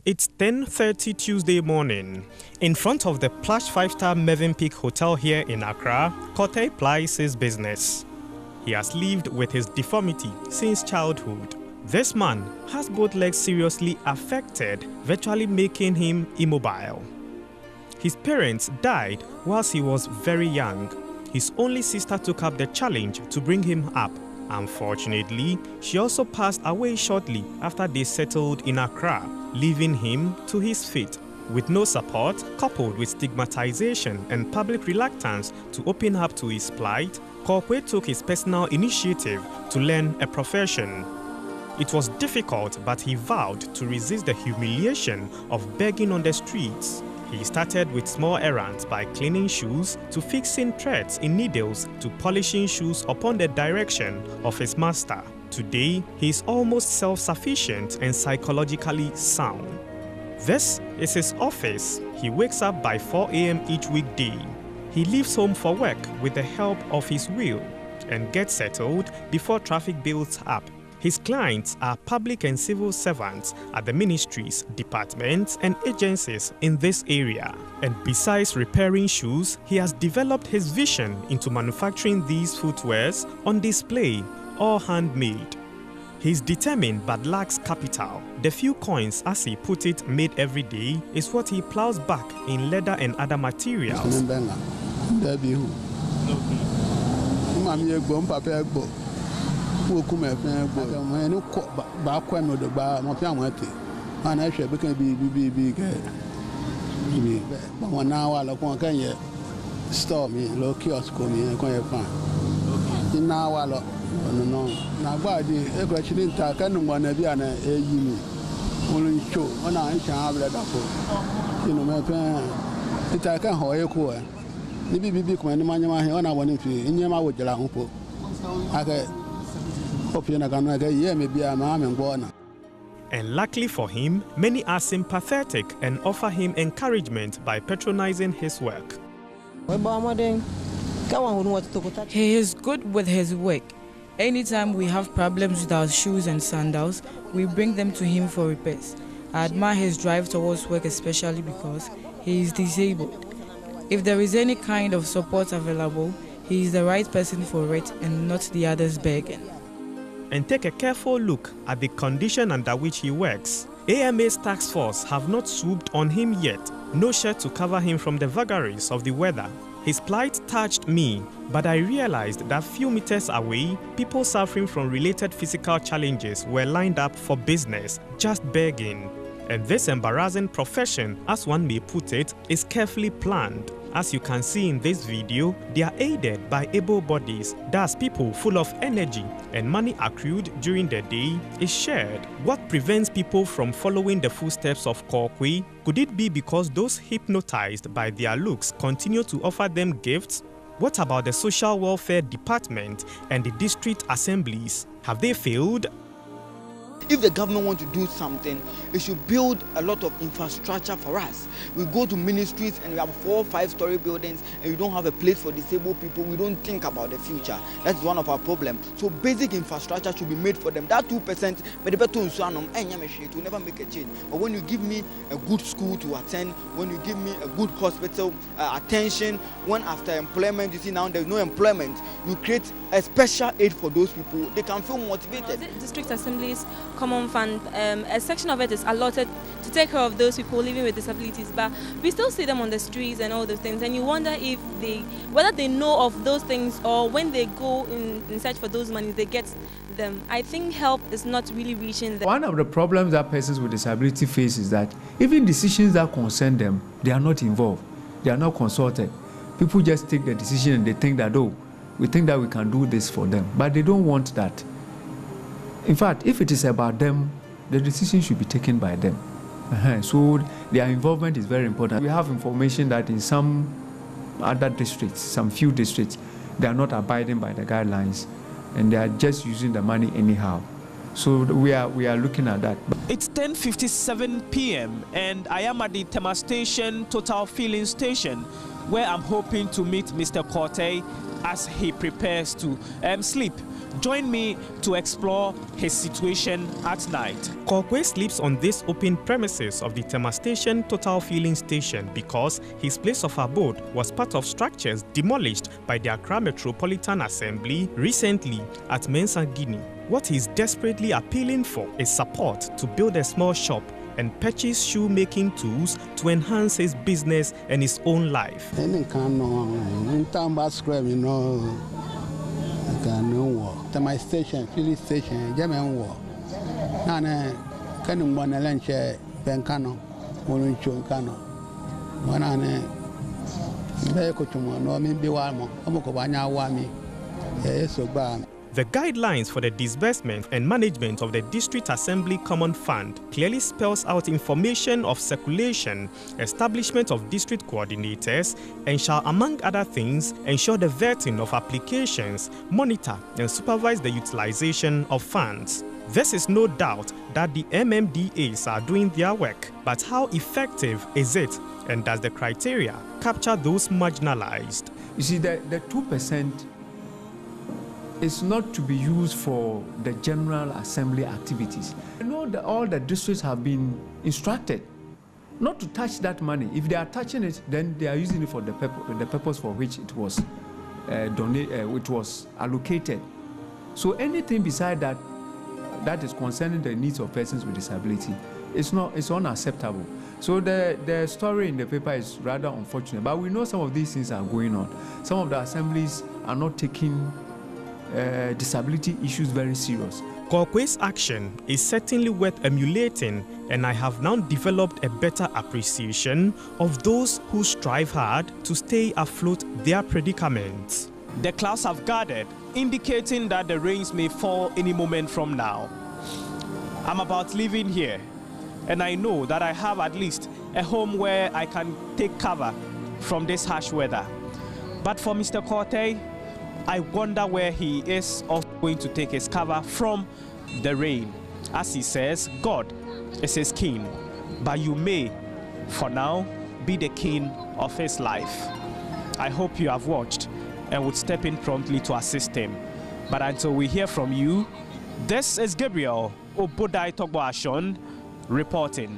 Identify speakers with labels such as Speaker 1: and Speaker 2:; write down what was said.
Speaker 1: It's 10:30 Tuesday morning. In front of the plush 5-star Mövenpick Hotel here in Accra, Kote plies his business. He has lived with his deformity since childhood. This man has both legs seriously affected, virtually making him immobile. His parents died whilst he was very young. His only sister took up the challenge to bring him up. Unfortunately, she also passed away shortly after they settled in Accra, leaving him to his fate. With no support, coupled with stigmatization and public reluctance to open up to his plight, Torgbor took his personal initiative to learn a profession. It was difficult, but he vowed to resist the humiliation of begging on the streets. He started with small errands by cleaning shoes to fixing threads in needles to polishing shoes upon the direction of his master. Today, he is almost self-sufficient and psychologically sound. This is his office. He wakes up by 4 a.m. each weekday. He leaves home for work with the help of his wheel and gets settled before traffic builds up. His clients are public and civil servants at the ministries, departments, and agencies in this area. And besides repairing shoes, he has developed his vision into manufacturing these footwears on display, all handmade. He's determined but lacks capital. The few coins, as he put it, made every day is what he plows back in leather and other materials. And luckily for him, many are sympathetic and offer him encouragement by patronizing his work.
Speaker 2: He is good with his work. Anytime we have problems with our shoes and sandals, we bring them to him for repairs. I admire his drive towards work, especially because he is disabled. If there is any kind of support available, he is the right person for it and not the others begging.
Speaker 1: And take a careful look at the condition under which he works. AMA's task force have not swooped on him yet. No shirt to cover him from the vagaries of the weather. His plight touched me, but I realized that few meters away, people suffering from related physical challenges were lined up for business, just begging. And this embarrassing profession, as one may put it, is carefully planned. As you can see in this video, they are aided by able bodies, thus people full of energy, and money accrued during the day is shared. What prevents people from following the footsteps of Torgbor? Could it be because those hypnotized by their looks continue to offer them gifts? What about the social welfare department and the district assemblies? Have they failed?
Speaker 3: If the government wants to do something, it should build a lot of infrastructure for us. We go to ministries and we have 4 or 5-story buildings and we don't have a place for disabled people. We don't think about the future. That's one of our problems. So basic infrastructure should be made for them. That 2%, it will never make a change. But when you give me a good school to attend, when you give me a good hospital attention, when after employment, you see now there's no employment, you create a special aid for those people. They can feel motivated.
Speaker 4: District assemblies common fund, a section of it is allotted to take care of those people living with disabilities, but we still see them on the streets and all those things, and you wonder if whether they know of those things, or when they go in search for those monies, they get them. I think help is not really reaching them.
Speaker 5: One of the problems that persons with disability face is that even decisions that concern them, they are not involved, they are not consulted. People just take the decision and they think that, oh, we think that we can do this for them, but they don't want that. In fact, if it is about them, the decision should be taken by them. So their involvement is very important. We have information that in some other districts, some few districts, they are not abiding by the guidelines and they are just using the money anyhow. So we are looking at that.
Speaker 6: It's 10:57 p.m. and I am at the Tema Station Total Filling Station. where I'm hoping to meet Mr. Kortei as he prepares to sleep. Join me to explore his situation at night.
Speaker 1: Kortei sleeps on this open premises of the Tema Station Total Filling Station because his place of abode was part of structures demolished by the Accra Metropolitan Assembly recently at Mensa Guinea. What he's desperately appealing for is support to build a small shop and purchase shoemaking tools to enhance his business and his own life.
Speaker 7: My station, filling station, German war. Nana, can one lunch, Bencano, Morinchon, one ane, Becotumo, no, maybe Walmo, Amokobanya Wami, so bad.
Speaker 1: The guidelines for the disbursement and management of the District Assembly Common Fund clearly spells out information of circulation, establishment of district coordinators, and shall, among other things, ensure the vetting of applications, monitor and supervise the utilization of funds. This is no doubt that the MMDAs are doing their work, but how effective is it, and does the criteria capture those marginalized?
Speaker 5: You see, the 2% is not to be used for the General Assembly activities. I know that all the districts have been instructed not to touch that money. If they are touching it, then they are using it for the purpose for which it was which was allocated. So anything beside that that is concerning the needs of persons with disability, it's unacceptable. So the story in the paper is rather unfortunate, but we know some of these things are going on. Some of the assemblies are not taking disability issues very serious.
Speaker 1: Kortei's action is certainly worth emulating, and I have now developed a better appreciation of those who strive hard to stay afloat their predicaments.
Speaker 6: The clouds have gathered, indicating that the rains may fall any moment from now. I'm about leaving here, and I know that I have at least a home where I can take cover from this harsh weather. But for Mr. Kortei, I wonder where he is also going to take his cover from the rain. As he says, God is his king, but you may, for now, be the king of his life. I hope you have watched and would step in promptly to assist him. But until we hear from you, this is Gabriel Obodai Torgbor-Ashong reporting.